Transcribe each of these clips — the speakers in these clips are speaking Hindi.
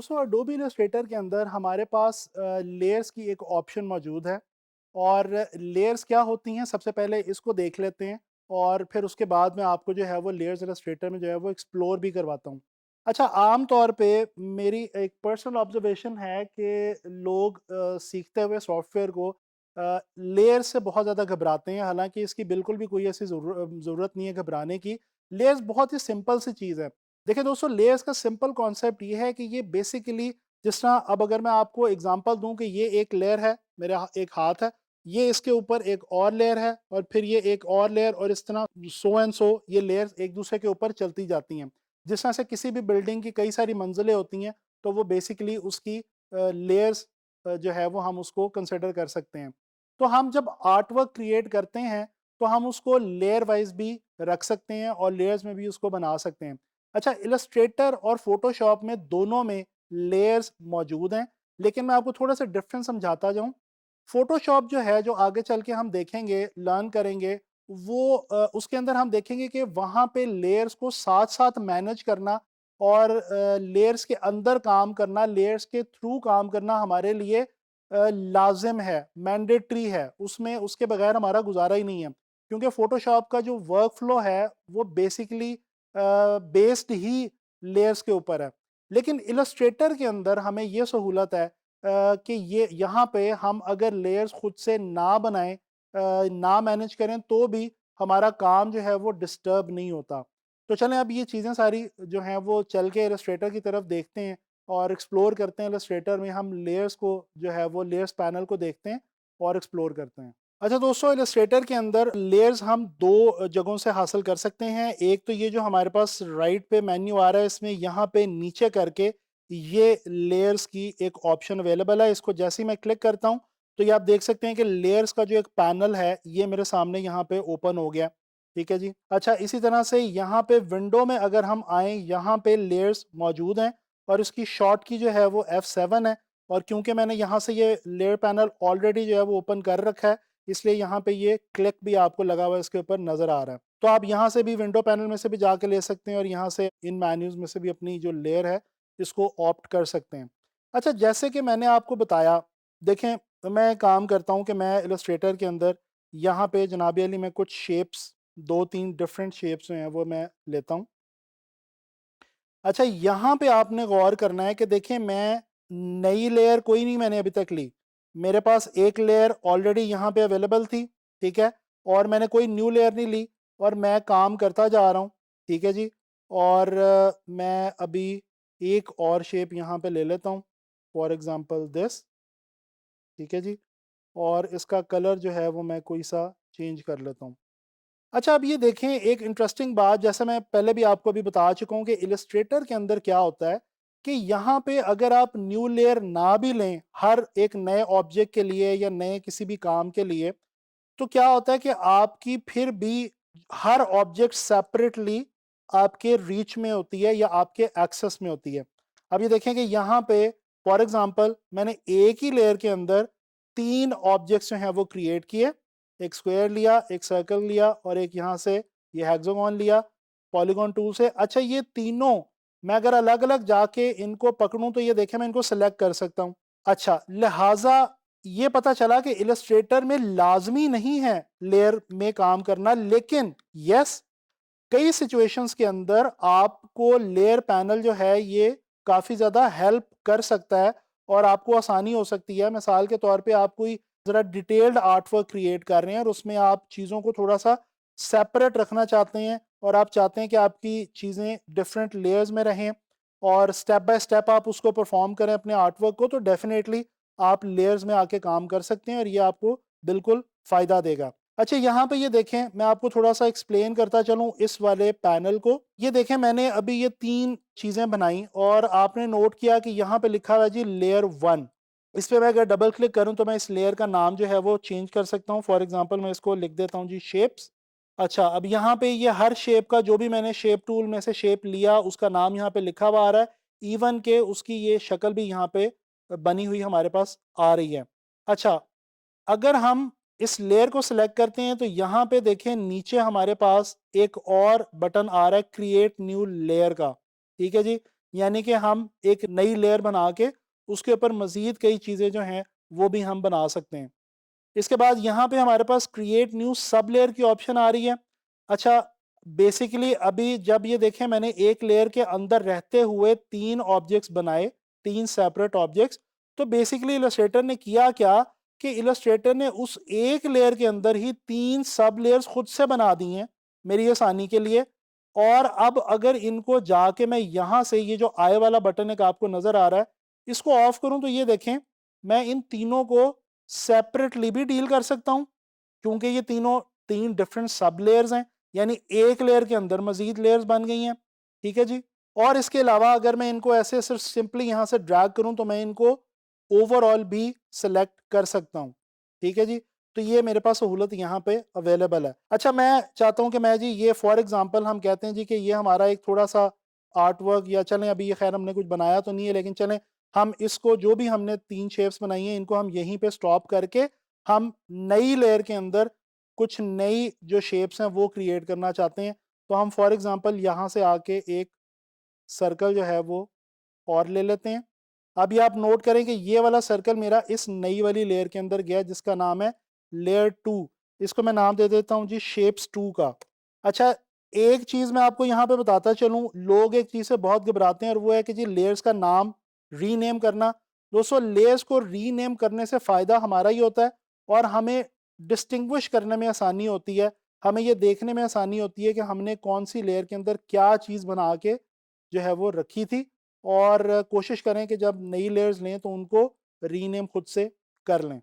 दोस्तों अडोबी इलस्ट्रेटर के अंदर हमारे पास लेयर्स की एक ऑप्शन मौजूद है। और लेयर्स क्या होती हैं, सबसे पहले इसको देख लेते हैं और फिर उसके बाद में आपको जो है वो लेयर्स इलस्ट्रेटर में जो है वो एक्सप्लोर भी करवाता हूँ। अच्छा, आम तौर पे मेरी एक पर्सनल ऑब्जर्वेशन है कि लोग सीखते हुए सॉफ्टवेयर को लेयर्स से बहुत ज़्यादा घबराते हैं। हालांकि इसकी बिल्कुल भी कोई ऐसी ज़रूरत नहीं है घबराने की। लेयर्स बहुत ही सिंपल सी चीज़ है। देखिए दोस्तों, लेयर्स का सिंपल कॉन्सेप्ट ये है कि ये बेसिकली, जिस तरह अब अगर मैं आपको एग्जांपल दूं कि ये एक लेयर है, मेरा एक हाथ है, ये इसके ऊपर एक और लेयर है और फिर ये एक और लेयर, और इस तरह सो एंड सो ये लेयर्स एक दूसरे के ऊपर चलती जाती हैं। जिस तरह से किसी भी बिल्डिंग की कई सारी मंजिलें होती हैं, तो वो बेसिकली उसकी लेयर्स जो है वो हम उसको कंसिडर कर सकते हैं। तो हम जब आर्ट वर्क क्रिएट करते हैं तो हम उसको लेयर वाइज भी रख सकते हैं और लेयर्स में भी उसको बना सकते हैं। अच्छा, इलस्ट्रेटर और फोटोशॉप में दोनों में लेयर्स मौजूद हैं, लेकिन मैं आपको थोड़ा सा डिफरेंस समझाता जाऊं। फोटोशॉप जो है, जो आगे चल के हम देखेंगे, लर्न करेंगे, वो उसके अंदर हम देखेंगे कि वहाँ पे लेयर्स को साथ साथ मैनेज करना और लेयर्स के अंदर काम करना, लेयर्स के थ्रू काम करना हमारे लिए लाजिम है, मैंडेटरी है। उसमें उसके बगैर हमारा गुजारा ही नहीं है, क्योंकि फोटोशॉप का जो वर्क फ्लो है वो बेसिकली बेस्ड ही लेयर्स के ऊपर है। लेकिन इलस्ट्रेटर के अंदर हमें ये सहूलत है कि ये यहाँ पे हम अगर लेयर्स खुद से ना बनाएं, ना मैनेज करें, तो भी हमारा काम जो है वो डिस्टर्ब नहीं होता। तो चलें अब ये चीज़ें सारी जो हैं वो चल के इलस्ट्रेटर की तरफ देखते हैं और एक्सप्लोर करते हैं। इलस्ट्रेटर में हम लेयर्स को जो है वो लेयर्स पैनल को देखते हैं और एक्सप्लोर करते हैं। अच्छा दोस्तों, इलस्ट्रेटर के अंदर लेयर्स हम दो जगहों से हासिल कर सकते हैं। एक तो ये जो हमारे पास राइट पे मेन्यू आ रहा है, इसमें यहाँ पे नीचे करके ये लेयर्स की एक ऑप्शन अवेलेबल है। इसको जैसे ही मैं क्लिक करता हूँ तो ये आप देख सकते हैं कि लेयर्स का जो एक पैनल है ये मेरे सामने यहाँ पे ओपन हो गया। ठीक है जी। अच्छा, इसी तरह से यहाँ पे विंडो में अगर हम आए, यहाँ पे लेयर्स मौजूद हैं और इसकी शॉर्ट की जो है वो F7 है। और क्योंकि मैंने यहाँ से ये लेयर पैनल ऑलरेडी जो है वो ओपन कर रखा है, इसलिए यहाँ पे ये क्लिक भी आपको लगा हुआ इसके ऊपर नजर आ रहा है। तो आप यहाँ से भी विंडो पैनल में से भी जाके ले सकते हैं और यहाँ से इन मेन्यूज में से भी अपनी जो लेयर है इसको ऑप्ट कर सकते हैं। अच्छा, जैसे कि मैंने आपको बताया, देखें, मैं काम करता हूँ कि मैं इलस्ट्रेटर के अंदर यहाँ पे जनाबी अली मैं कुछ शेप्स, दो तीन डिफरेंट शेप्स जो हैं वो मैं लेता हूँ। अच्छा, यहाँ पे आपने गौर करना है कि देखिए, मैं नई लेयर कोई नहीं मैंने अभी तक ली। मेरे पास एक लेयर ऑलरेडी यहाँ पे अवेलेबल थी, ठीक है, और मैंने कोई न्यू लेयर नहीं ली और मैं काम करता जा रहा हूँ। ठीक है जी। और मैं अभी एक और शेप यहाँ पे ले लेता हूँ, फॉर एग्जांपल दिस। ठीक है जी। और इसका कलर जो है वो मैं कोई सा चेंज कर लेता हूँ। अच्छा, अब ये देखें, एक इंटरेस्टिंग बात, जैसा मैं पहले भी आपको अभी बता चुका हूँ कि इलस्ट्रेटर के अंदर क्या होता है कि यहाँ पे अगर आप न्यू लेयर ना भी लें हर एक नए ऑब्जेक्ट के लिए या नए किसी भी काम के लिए, तो क्या होता है कि आपकी फिर भी हर ऑब्जेक्ट सेपरेटली आपके रीच में होती है या आपके एक्सेस में होती है। अब ये देखें कि यहाँ पे फॉर एग्जांपल मैंने एक ही लेयर के अंदर तीन ऑब्जेक्ट्स जो हैं वो क्रिएट किए। एक स्क्वायर लिया, एक सर्कल लिया और एक यहाँ से ये हेक्सागोन लिया पॉलीगॉन टूल से। अच्छा, ये तीनों मैं अगर अलग अलग जाके इनको पकड़ूं तो ये देखें मैं इनको सेलेक्ट कर सकता हूँ। अच्छा, लिहाजा ये पता चला कि इलस्ट्रेटर में लाजमी नहीं है लेयर में काम करना, लेकिन यस, कई सिचुएशंस के अंदर आपको लेयर पैनल जो है ये काफ़ी ज़्यादा हेल्प कर सकता है और आपको आसानी हो सकती है। मिसाल के तौर पे आप कोई ज़रा डिटेल्ड आर्ट वर्क क्रिएट कर रहे हैं और उसमें आप चीज़ों को थोड़ा सा सेपरेट रखना चाहते हैं और आप चाहते हैं कि आपकी चीज़ें डिफरेंट लेयर्स में रहें और स्टेप बाय स्टेप आप उसको परफॉर्म करें अपने आर्ट वर्क को, तो डेफिनेटली आप लेयर्स में आके काम कर सकते हैं और ये आपको बिल्कुल फ़ायदा देगा। अच्छा, यहाँ पे ये देखें, मैं आपको थोड़ा सा एक्सप्लेन करता चलूँ इस वाले पैनल को। ये देखें, मैंने अभी ये तीन चीज़ें बनाई और आपने नोट किया कि यहाँ पे लिखा हुआ है जी लेयर 1। इस पे मैं अगर डबल क्लिक करूँ तो मैं इस लेयर का नाम जो है वो चेंज कर सकता हूँ। फॉर एग्जांपल मैं इसको लिख देता हूँ जी शेप्स। अच्छा, अब यहाँ पे ये हर शेप का, जो भी मैंने शेप टूल में से शेप लिया, उसका नाम यहाँ पे लिखा हुआ आ रहा है। इवन के उसकी ये शक्ल भी यहाँ पे बनी हुई हमारे पास आ रही है। अच्छा, अगर हम इस लेयर को सिलेक्ट करते हैं तो यहाँ पे देखें नीचे हमारे पास एक और बटन आ रहा है क्रिएट न्यू लेयर का। ठीक है जी। यानी कि हम एक नई लेयर बना के उसके ऊपर मज़ीद कई चीज़ें जो हैं वो भी हम बना सकते हैं। इसके बाद यहाँ पे हमारे पास क्रिएट न्यू सब लेयर की ऑप्शन आ रही है। अच्छा, बेसिकली अभी जब ये देखें मैंने एक लेयर के अंदर रहते हुए 3 ऑब्जेक्ट्स बनाए, 3 सेपरेट ऑब्जेक्ट्स। तो बेसिकली इलस्ट्रेटर ने किया क्या कि इलस्ट्रेटर ने उस एक लेयर के अंदर ही 3 सब लेयर्स खुद से बना दी हैं मेरी आसानी के लिए। और अब अगर इनको जाके मैं यहाँ से ये जो आई वाला बटन एक आपको नज़र आ रहा है, इसको ऑफ करूँ तो ये देखें मैं इन तीनों को सेपरेटली भी डील कर सकता हूँ, क्योंकि ये तीनों 3 डिफरेंट सब लेयर्स हैं, यानी एक लेयर के अंदर मज़ीद लेयर्स बन गई हैं। ठीक है जी। और इसके अलावा अगर मैं इनको ऐसे सिर्फ सिंपली यहाँ से ड्रैग करूँ तो मैं इनको ओवरऑल भी सेलेक्ट कर सकता हूँ। ठीक है जी। तो ये मेरे पास सहूलत यहाँ पे अवेलेबल है। अच्छा, मैं चाहता हूँ कि मैं जी ये फॉर एग्जांपल हम कहते हैं जी कि ये हमारा एक थोड़ा-सा आर्ट वर्क, या चलें अभी ये खैर हमने कुछ बनाया तो नहीं है, लेकिन चलें हम इसको जो भी हमने 3 शेप्स बनाई हैं इनको हम यहीं पे स्टॉप करके हम नई लेयर के अंदर कुछ नई जो शेप्स हैं वो क्रिएट करना चाहते हैं। तो हम फॉर एग्जांपल यहाँ से आके एक सर्कल जो है वो और ले लेते हैं। अभी आप नोट करें कि ये वाला सर्कल मेरा इस नई वाली लेयर के अंदर गया जिसका नाम है लेयर 2। इसको मैं नाम दे देता हूँ जी शेप्स 2 का। अच्छा, एक चीज़ मैं आपको यहाँ पे बताता चलूँ, लोग एक चीज़ से बहुत घबराते हैं और वो है कि जी लेयर्स का नाम रीनेम करना। दोस्तों, लेयर्स को रीनेम करने से फ़ायदा हमारा ही होता है और हमें डिस्टिंग्विश करने में आसानी होती है। हमें ये देखने में आसानी होती है कि हमने कौन सी लेयर के अंदर क्या चीज़ बना के जो है वो रखी थी। और कोशिश करें कि जब नई लेयर्स लें तो उनको रीनेम खुद से कर लें।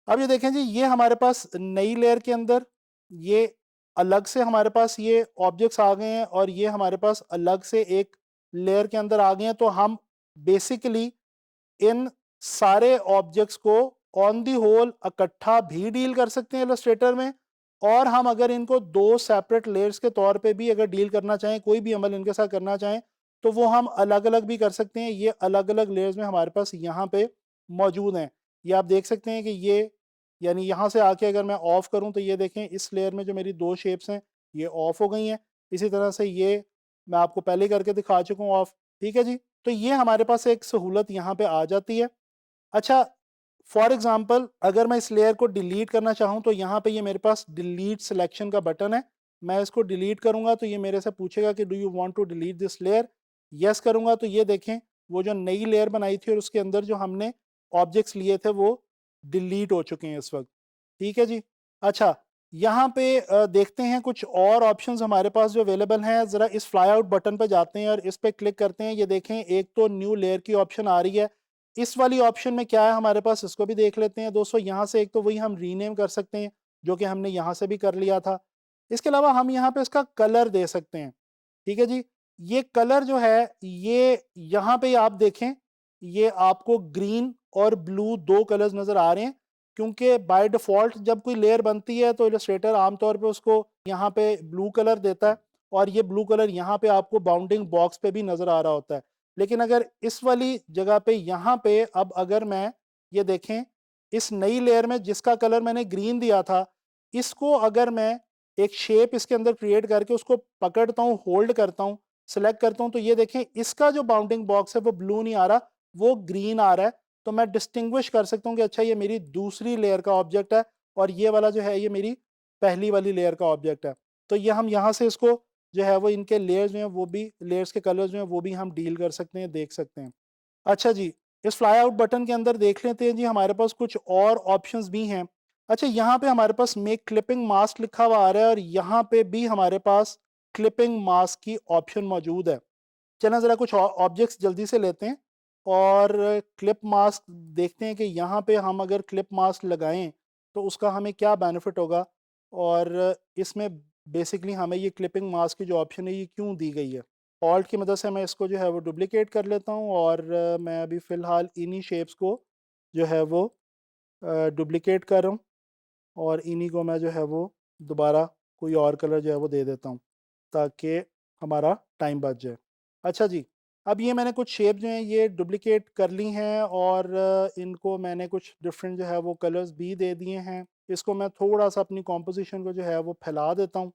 अब ये देखें जी, ये हमारे पास नई लेयर के अंदर ये अलग से हमारे पास ये ऑब्जेक्ट्स आ गए हैं और ये हमारे पास अलग से एक लेयर के अंदर आ गए हैं। तो हम बेसिकली इन सारे ऑब्जेक्ट्स को ऑन दी होल इकट्ठा भी डील कर सकते हैं इलस्ट्रेटर में। और हम अगर इनको 2 सेपरेट लेयर्स के तौर पे भी अगर डील करना चाहें, कोई भी अमल इनके साथ करना चाहें, तो वो हम अलग-अलग भी कर सकते हैं। ये अलग-अलग लेयर्स में हमारे पास यहाँ पे मौजूद हैं। ये आप देख सकते हैं कि ये यानी यहाँ से आके अगर मैं ऑफ करूँ तो ये देखें इस लेयर में जो मेरी 2 शेप्स हैं ये ऑफ हो गई हैं। इसी तरह से ये मैं आपको पहले ही करके दिखा चुका हूँ ऑफ। ठीक है जी। तो ये हमारे पास एक सहूलत यहाँ पे आ जाती है। अच्छा, फॉर एग्जांपल अगर मैं इस लेयर को डिलीट करना चाहूँ तो यहाँ पे ये मेरे पास डिलीट सिलेक्शन का बटन है। मैं इसको डिलीट करूँगा तो ये मेरे से पूछेगा कि do you want to delete this layer? Yes करूँगा तो ये देखें वो जो नई लेयर बनाई थी और उसके अंदर जो हमने ऑब्जेक्ट्स लिए थे वो डिलीट हो चुके हैं इस वक़्त। ठीक है जी। अच्छा, यहाँ पे देखते हैं कुछ और ऑप्शंस हमारे पास जो अवेलेबल हैं। ज़रा इस फ्लाई आउट बटन पे जाते हैं और इस पे क्लिक करते हैं। ये देखें एक तो न्यू लेयर की ऑप्शन आ रही है। इस वाली ऑप्शन में क्या है हमारे पास, इसको भी देख लेते हैं। दोस्तों, यहाँ से एक तो वही हम रीनेम कर सकते हैं जो कि हमने यहाँ से भी कर लिया था। इसके अलावा हम यहाँ पे इसका कलर दे सकते हैं। ठीक है जी। ये कलर जो है ये यहाँ पे आप देखें ये आपको ग्रीन और ब्लू 2 कलर्स नज़र आ रहे हैं, क्योंकि बाय डिफ़ॉल्ट जब कोई लेयर बनती है तो इलस्ट्रेटर आमतौर पे उसको यहाँ पे ब्लू कलर देता है और ये ब्लू कलर यहाँ पे आपको बाउंडिंग बॉक्स पे भी नज़र आ रहा होता है। लेकिन अगर इस वाली जगह पे यहाँ पे अब अगर मैं ये देखें इस नई लेयर में जिसका कलर मैंने ग्रीन दिया था, इसको अगर मैं एक शेप इसके अंदर क्रिएट करके उसको पकड़ता हूँ, होल्ड करता हूँ, सेलेक्ट करता हूँ तो ये देखें इसका जो बाउंडिंग बॉक्स है वो ब्लू नहीं आ रहा, वो ग्रीन आ रहा है। तो मैं डिस्टिंग्विश कर सकता हूँ कि अच्छा ये मेरी दूसरी लेयर का ऑब्जेक्ट है और ये वाला जो है ये मेरी पहली वाली लेयर का ऑब्जेक्ट है। तो ये हम यहाँ से इसको जो है वो इनके लेयर्स जो हैं वो भी लेयर्स के कलर्स जो हैं वो भी हम डील कर सकते हैं, देख सकते हैं। अच्छा जी, इस फ्लाई आउट बटन के अंदर देख लेते हैं जी हमारे पास कुछ और ऑप्शंस भी हैं। अच्छा, यहाँ पे हमारे पास मेक क्लिपिंग मास्क लिखा हुआ आ रहा है और यहाँ पे भी हमारे पास क्लिपिंग मास्क की ऑप्शन मौजूद है। चलें ज़रा कुछ ऑब्जेक्ट्स जल्दी से लेते हैं और क्लिप मास्क देखते हैं कि यहाँ पे हम अगर क्लिप मास्क लगाएं तो उसका हमें क्या बेनिफिट होगा और इसमें बेसिकली हमें ये क्लिपिंग मास्क की जो ऑप्शन है ये क्यों दी गई है। ऑल्ट की मदद से मैं इसको जो है वो डुप्लिकेट कर लेता हूँ और मैं अभी फ़िलहाल इन्हीं शेप्स को जो है वो डुप्लिकेट कर रहा हूँ और इन्हीं को मैं जो है वो दोबारा कोई और कलर जो है वो दे देता हूँ ताकि हमारा टाइम बच जाए। अच्छा जी, अब ये मैंने कुछ शेप जो हैं ये डुप्लिकेट कर ली हैं और इनको मैंने कुछ डिफरेंट जो है वो कलर्स भी दे दिए हैं। इसको मैं थोड़ा-सा अपनी कॉम्पोज़िशन को जो है वो फैला देता हूँ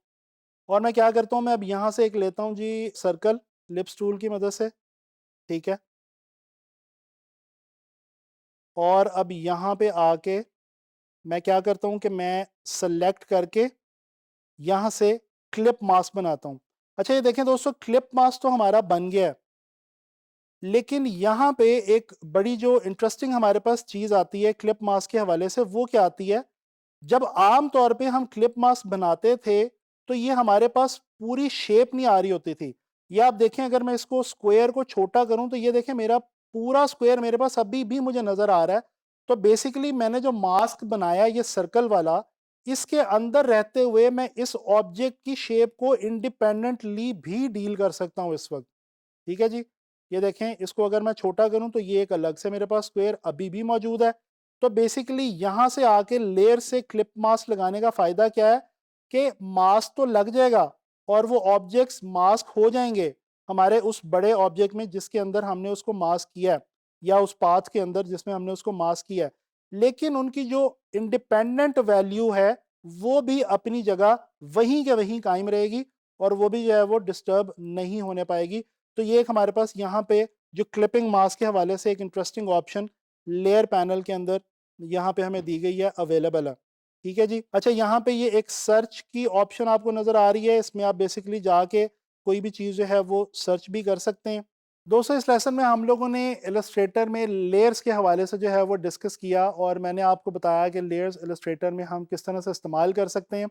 और मैं क्या करता हूँ, मैं अब यहाँ से एक लेता हूँ जी सर्कल लिप्स टूल की मदद से ठीक है। और अब यहाँ पे आके मैं क्या करता हूँ कि मैं सेलेक्ट करके यहाँ से क्लिप मास्क बनाता हूँ। अच्छा ये देखें दोस्तों, क्लिप मास्क तो हमारा बन गया है, लेकिन यहाँ पे एक बड़ी जो इंटरेस्टिंग हमारे पास चीज़ आती है क्लिप मास्क के हवाले से, वो क्या आती है, जब आम तौर पे हम क्लिप मास्क बनाते थे तो ये हमारे पास पूरी शेप नहीं आ रही होती थी। ये आप देखें, अगर मैं इसको स्क्वायर को छोटा करूं तो ये देखें मेरा पूरा स्क्वायर मेरे पास अभी भी मुझे नजर आ रहा है। तो बेसिकली मैंने जो मास्क बनाया ये सर्कल वाला, इसके अंदर रहते हुए मैं इस ऑब्जेक्ट की शेप को इंडिपेंडेंटली भी डील कर सकता हूं इस वक्त। ठीक है जी। ये देखें, इसको अगर मैं छोटा करूं तो ये एक अलग से मेरे पास स्क्वायर अभी भी मौजूद है। तो बेसिकली यहां से आके लेयर से क्लिप मास्क लगाने का फायदा क्या है कि मास्क तो लग जाएगा और वो ऑब्जेक्ट्स मास्क हो जाएंगे हमारे उस बड़े ऑब्जेक्ट में जिसके अंदर हमने उसको मास्क किया है, या उस पाथ के अंदर जिसमें हमने उसको मास्क किया है। लेकिन उनकी जो इंडिपेंडेंट वैल्यू है वो भी अपनी जगह वहीं के वहीं कायम रहेगी, और वो भी जो है वो डिस्टर्ब नहीं होने पाएगी। तो ये एक हमारे पास यहाँ पे जो क्लिपिंग मास्क के हवाले से एक इंटरेस्टिंग ऑप्शन लेयर पैनल के अंदर यहाँ पे हमें दी गई है, अवेलेबल है। ठीक है जी। अच्छा यहाँ पे ये एक सर्च की ऑप्शन आपको नज़र आ रही है, इसमें आप बेसिकली जाके कोई भी चीज़ जो है वो सर्च भी कर सकते हैं। दोस्तों इस लेसन में हम लोगों ने इलस्ट्रेटर में लेयर्स के हवाले से जो है वो डिस्कस किया, और मैंने आपको बताया कि लेयर्स इलस्ट्रेटर में हम किस तरह से इस्तेमाल कर सकते हैं।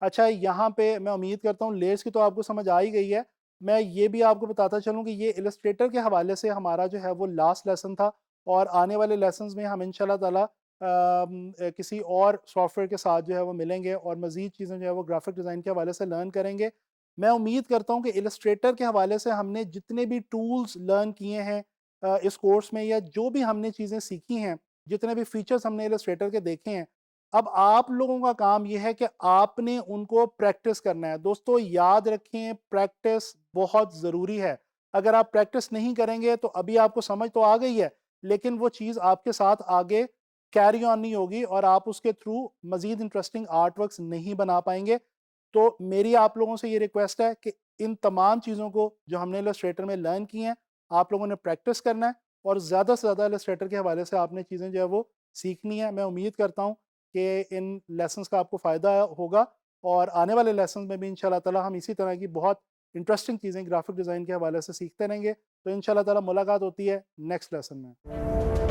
अच्छा यहाँ पे मैं उम्मीद करता हूँ लेयर्स की तो आपको समझ आ ही गई है। मैं ये भी आपको बताता चलूँ कि ये इलस्ट्रेटर के हवाले से हमारा जो है वो लास्ट लेसन था, और आने वाले लेसन्स में हम इंशाल्लाह ताला किसी और सॉफ्टवेयर के साथ जो है वो मिलेंगे और मज़ीद चीज़ें जो है वो ग्राफिक डिज़ाइन के हवाले से लर्न करेंगे। मैं उम्मीद करता हूँ कि इलस्ट्रेटर के हवाले से हमने जितने भी टूल्स लर्न किए हैं इस कोर्स में, या जो भी हमने चीज़ें सीखी हैं, जितने भी फीचर्स हमने इलस्ट्रेटर के देखे हैं, अब आप लोगों का काम यह है कि आपने उनको प्रैक्टिस करना है। दोस्तों याद रखें, प्रैक्टिस बहुत ज़रूरी है। अगर आप प्रैक्टिस नहीं करेंगे तो अभी आपको समझ तो आ गई है, लेकिन वो चीज़ आपके साथ आगे कैरी ऑन नहीं होगी और आप उसके थ्रू मज़ीद इंटरेस्टिंग आर्ट वर्क्स नहीं बना पाएंगे। तो मेरी आप लोगों से ये रिक्वेस्ट है कि इन तमाम चीज़ों को जो हमने इलस्ट्रेटर में लर्न की हैं, आप लोगों ने प्रैक्टिस करना है, और ज़्यादा से ज़्यादा इलस्ट्रेटर के हवाले से आपने चीज़ें जो है वो सीखनी है। मैं उम्मीद करता हूँ कि इन लेसन्स का आपको फ़ायदा होगा, और आने वाले लेसन्स में भी इंशाल्लाह ताला हम इसी तरह की बहुत इंटरेस्टिंग चीज़ें ग्राफिक डिज़ाइन के हवाले से सीखते रहेंगे। तो इंशाल्लाह ताला मुलाकात होती है नेक्स्ट लेसन में।